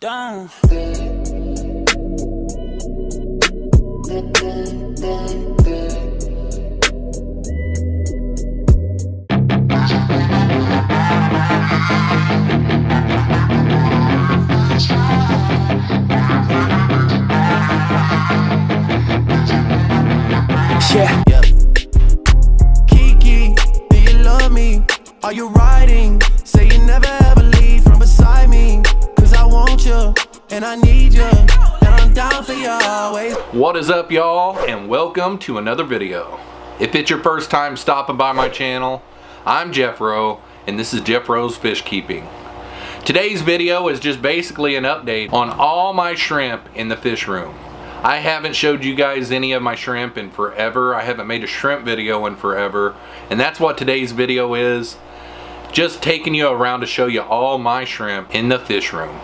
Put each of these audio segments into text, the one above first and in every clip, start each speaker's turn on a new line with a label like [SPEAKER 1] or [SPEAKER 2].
[SPEAKER 1] down.
[SPEAKER 2] Yeah. Kiki, do you love me? Are you riding? Say you never ever leave from beside me. Cause I want you, and I need you, and I'm down for you always.
[SPEAKER 3] What is up, y'all, and welcome to another video. If it's your first time stopping by my channel, I'm Jeffro, and this is Jeffroz FishKeeping. Today's video is just basically an update on all my shrimp in the fish room. I haven't showed you guys any of my shrimp in forever. I haven't made a shrimp video in forever, and that's what today's video is. Just taking you around to show you all my shrimp in the fish room.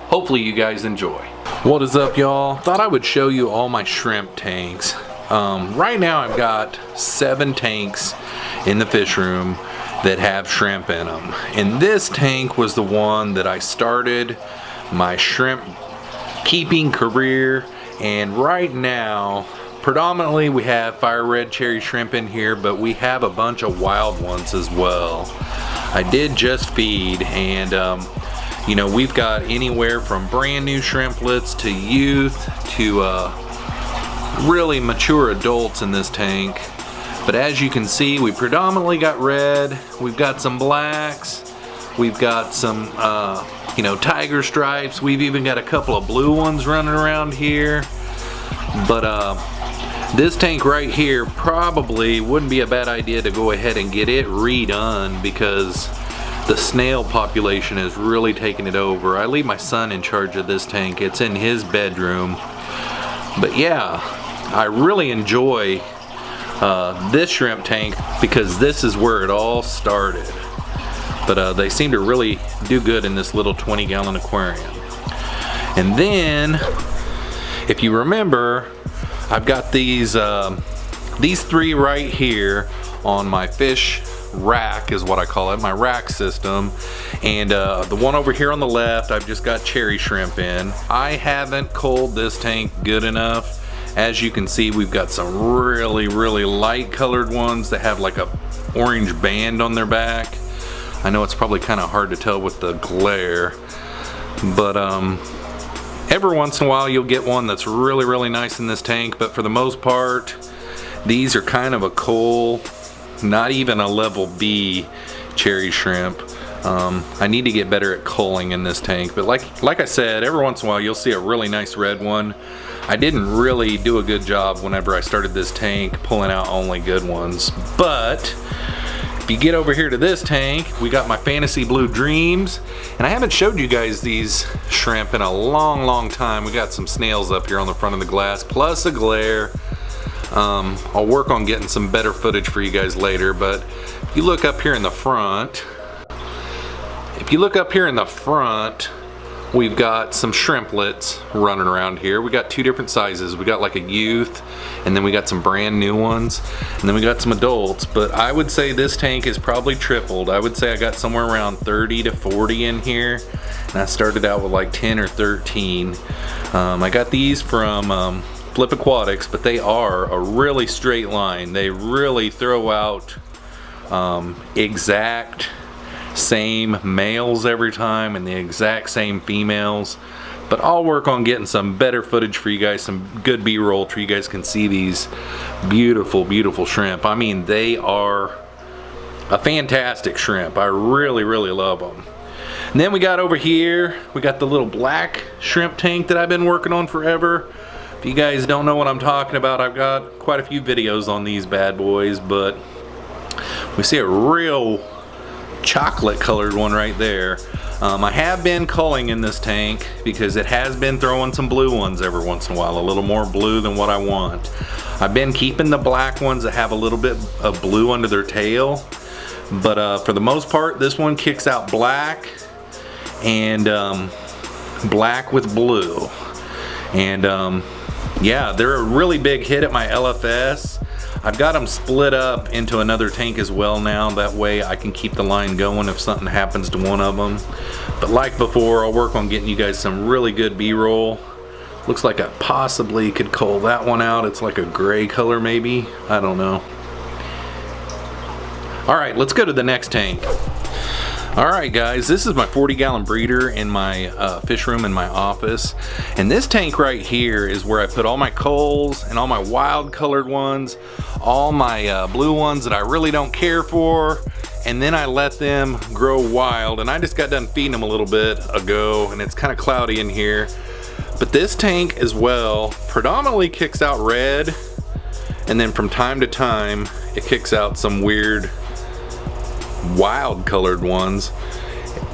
[SPEAKER 3] Hopefully you guys enjoy. What is up, y'all? Thought I would show you all my shrimp tanks. Right now I've got 7 tanks in the fish room that have shrimp in them, and this tank was the one that I started my shrimp keeping career. And right now, predominantly we have fire red cherry shrimp in here, but we have a bunch of wild ones as well. I did just feed, and you know, we've got anywhere from brand new shrimplets to youth to really mature adults in this tank. But as you can see, we predominantly got red, we've got some blacks, we've got some you know, tiger stripes. We've even got a couple of blue ones running around here. But this tank right here probably wouldn't be a bad idea to go ahead and get it redone, because the snail population is really taking it over. I leave my son in charge of this tank. It's in his bedroom. But yeah, I really enjoy this shrimp tank because this is where it all started. But they seem to really do good in this little 20-gallon aquarium. And then, if you remember, I've got these 3 right here on my fish rack, is what I call it, my rack system. And the one over here on the left, I've just got cherry shrimp in. I haven't culled this tank good enough. As you can see, we've got some really light colored ones that have like a orange band on their back. I know it's probably kind of hard to tell with the glare, but every once in a while you'll get one that's really nice in this tank. But for the most part, these are kind of a cull, not even a level B cherry shrimp. I need to get better at culling in this tank, but like I said, every once in a while you'll see a really nice red one. I didn't really do a good job whenever I started this tank pulling out only good ones. But if you get over here to this tank, we got my Fantasy Blue Dreams, and I haven't showed you guys these shrimp in a long time. We got some snails up here on the front of the glass, plus a glare. I'll work on getting some better footage for you guys later, but if you look up here in the front, we've got some shrimplets running around here. We got 2 different sizes. We got like a youth, and then we got some brand new ones, and then we got some adults. But I would say this tank is probably tripled. I would say I got somewhere around 30 to 40 in here, and I started out with like 10 or 13. I got these from Flip Aquatics, but they are a really straight line. They really throw out exact same males every time and the exact same females. But I'll work on getting some better footage for you guys, some good B-roll, so you guys can see these beautiful shrimp. I mean, they are a fantastic shrimp. I really love them. And then we got over here, we got the little black shrimp tank that I've been working on forever. If you guys don't know what I'm talking about, I've got quite a few videos on these bad boys, but we see a real chocolate colored one right there. I have been culling in this tank because it has been throwing some blue ones every once in a while, a little more blue than what I want. I've been keeping the black ones that have a little bit of blue under their tail, but for the most part this one kicks out black and black with blue. And yeah, they're a really big hit at my LFS. I've got them split up into another tank as well now. That way I can keep the line going if something happens to one of them. But like before, I'll work on getting you guys some really good B-roll. Looks like I possibly could cull that one out. It's like a gray color maybe. I don't know. Alright, let's go to the next tank. Alright guys, this is my 40-gallon breeder in my fish room in my office. And this tank right here is where I put all my culls and all my wild colored ones, all my blue ones that I really don't care for, and then I let them grow wild. And I just got done feeding them a little bit ago, and it's kind of cloudy in here. But this tank as well predominantly kicks out red, and then from time to time it kicks out some weird wild colored ones.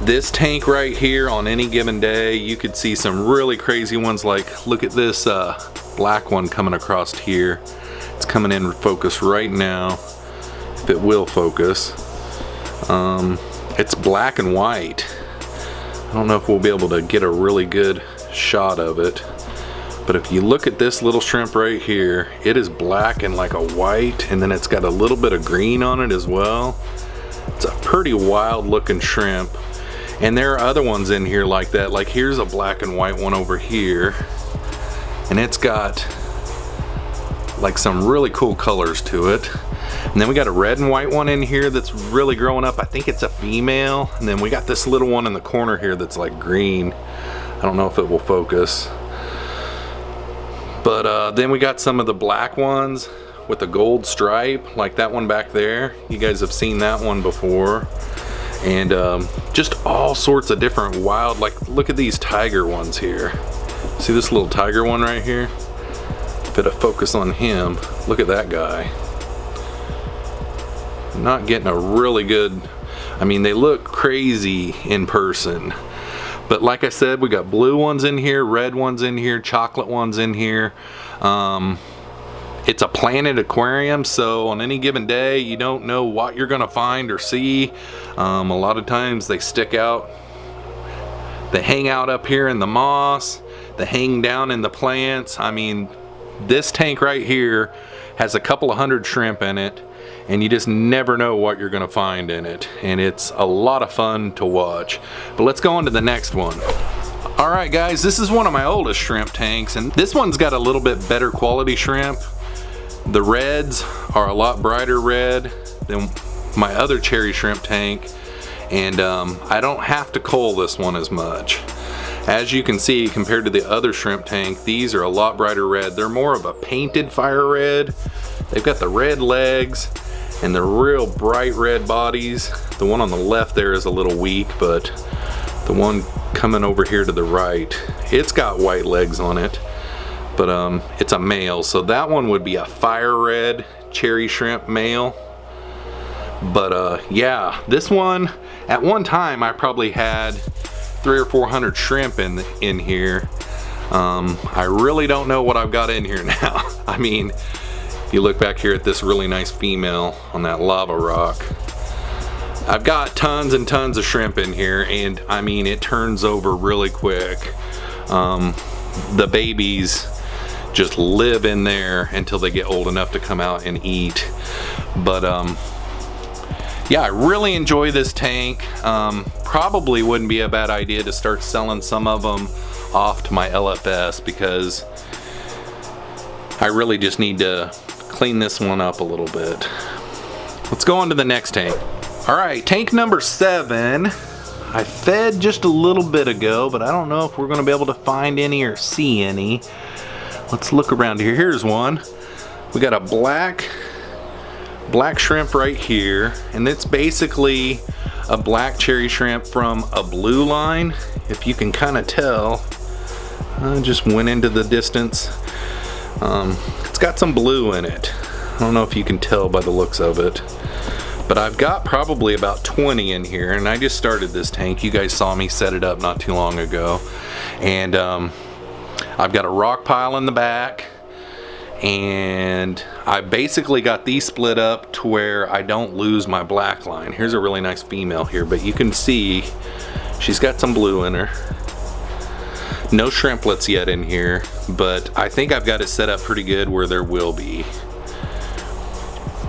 [SPEAKER 3] This tank right here, on any given day you could see some really crazy ones. Like, look at this black one coming across here. It's coming in focus right now, if it will focus. It's black and white. I don't know if we'll be able to get a really good shot of it, but if you look at this little shrimp right here, it is black and like a white, and then it's got a little bit of green on it as well. It's a pretty wild looking shrimp. And there are other ones in here like that. Like, here's a black and white one over here, and it's got like some really cool colors to it. And then we got a red and white one in here that's really growing up. I think it's a female. And then we got this little one in the corner here that's like green. I don't know if it will focus. But then we got some of the black ones with a gold stripe, like that one back there. You guys have seen that one before. And just all sorts of different wild, like, look at these tiger ones here. See this little tiger one right here? If it'll focus on him, look at that guy. Not getting a really good, I mean, they look crazy in person. But like I said, we got blue ones in here, red ones in here, chocolate ones in here. It's a planted aquarium, so on any given day you don't know what you're gonna find or see. A lot of times they stick out, they hang out up here in the moss, they hang down in the plants. I mean, this tank right here has a couple of hundred shrimp in it, and you just never know what you're gonna find in it, and it's a lot of fun to watch. But let's go on to the next one. Alright guys, this is one of my oldest shrimp tanks, and this one's got a little bit better quality shrimp. The reds are a lot brighter red than my other cherry shrimp tank, and I don't have to cull this one as much. As you can see, compared to the other shrimp tank, these are a lot brighter red. They're more of a painted fire red. They've got the red legs and the real bright red bodies. The one on the left there is a little weak, but the one coming over here to the right, it's got white legs on it. But it's a male, so that one would be a fire red cherry shrimp male. But yeah, this one, at one time I probably had 300 or 400 shrimp in here. I really don't know what I've got in here now. I mean, if you look back here at this really nice female on that lava rock, I've got tons and tons of shrimp in here, and I mean, it turns over really quick. The babies just live in there until they get old enough to come out and eat. But yeah, I really enjoy this tank. Probably wouldn't be a bad idea to start selling some of them off to my LFS, because I really just need to clean this one up a little bit. Let's go on to the next tank. Alright, tank number 7. I fed just a little bit ago, but I don't know if we're going to be able to find any or see any. Let's look around here. Here's one. We got a black shrimp right here, and it's basically a black cherry shrimp from a blue line. If you can kind of tell, I just went into the distance. It's got some blue in it. I don't know if you can tell by the looks of it, but I've got probably about 20 in here, and I just started this tank. You guys saw me set it up not too long ago, and I've got a rock pile in the back, and I basically got these split up to where I don't lose my black line. Here's a really nice female here, but you can see she's got some blue in her. No shrimplets yet in here, but I think I've got it set up pretty good where there will be.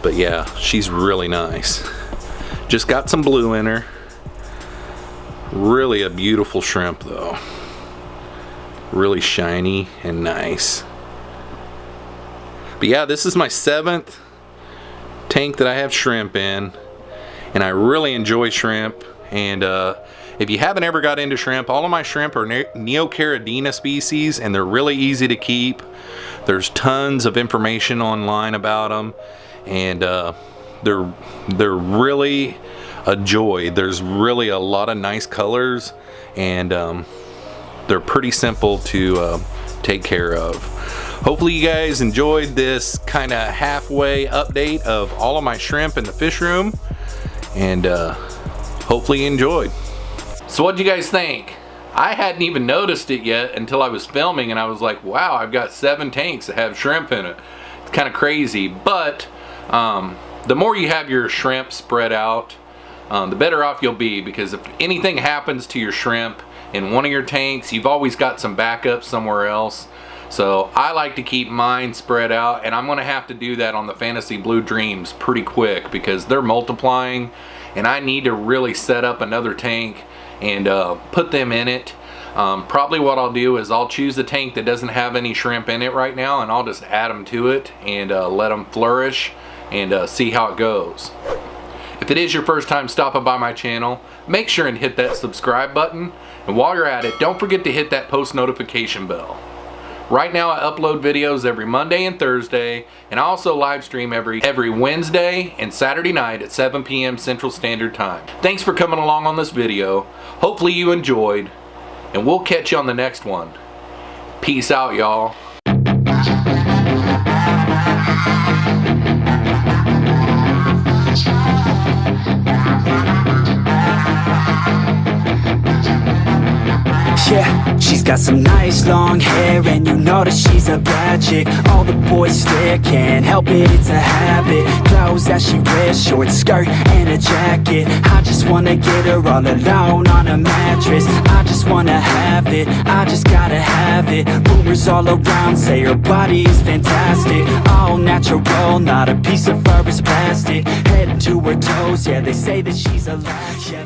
[SPEAKER 3] But yeah, she's really nice. Just got some blue in her. Really a beautiful shrimp though. Really shiny and nice. But yeah, this is my 7th tank that I have shrimp in, and I really enjoy shrimp. And if you haven't ever got into shrimp, all of my shrimp are Neocaridina species, and they're really easy to keep. There's tons of information online about them, and they're really a joy. There's really a lot of nice colors, and they're pretty simple to take care of. Hopefully you guys enjoyed this kind of halfway update of all of my shrimp in the fish room, and hopefully you enjoyed. So what'd you guys think? I hadn't even noticed it yet until I was filming, and I was like, wow, I've got 7 tanks that have shrimp in it. It's kind of crazy, but the more you have your shrimp spread out, the better off you'll be, because if anything happens to your shrimp in one of your tanks, you've always got some backup somewhere else. So I like to keep mine spread out, and I'm gonna have to do that on the Fantasy Blue Dreams pretty quick because they're multiplying, and I need to really set up another tank and put them in it. Probably what I'll do is I'll choose a tank that doesn't have any shrimp in it right now, and I'll just add them to it and let them flourish and see how it goes. If it is your first time stopping by my channel, make sure and hit that subscribe button, and while you're at it, don't forget to hit that post notification bell. Right now I upload videos every Monday and Thursday, and I also live stream every Wednesday and Saturday night at 7 p.m. Central Standard Time. Thanks for coming along on this video. Hopefully you enjoyed, and we'll catch you on the next one. Peace out, y'all.
[SPEAKER 1] Yeah, she's got some nice long hair, and you know that she's a bad chick. All the boys stare, can't help it, it's a habit. Clothes that she wears, short skirt and a jacket. I just wanna get her all alone on a mattress. I just wanna have it, I just gotta have it. Rumors all around say her body is fantastic. All natural, not a piece of fur is plastic. Head to her toes, yeah, they say that she's a lie. Yeah,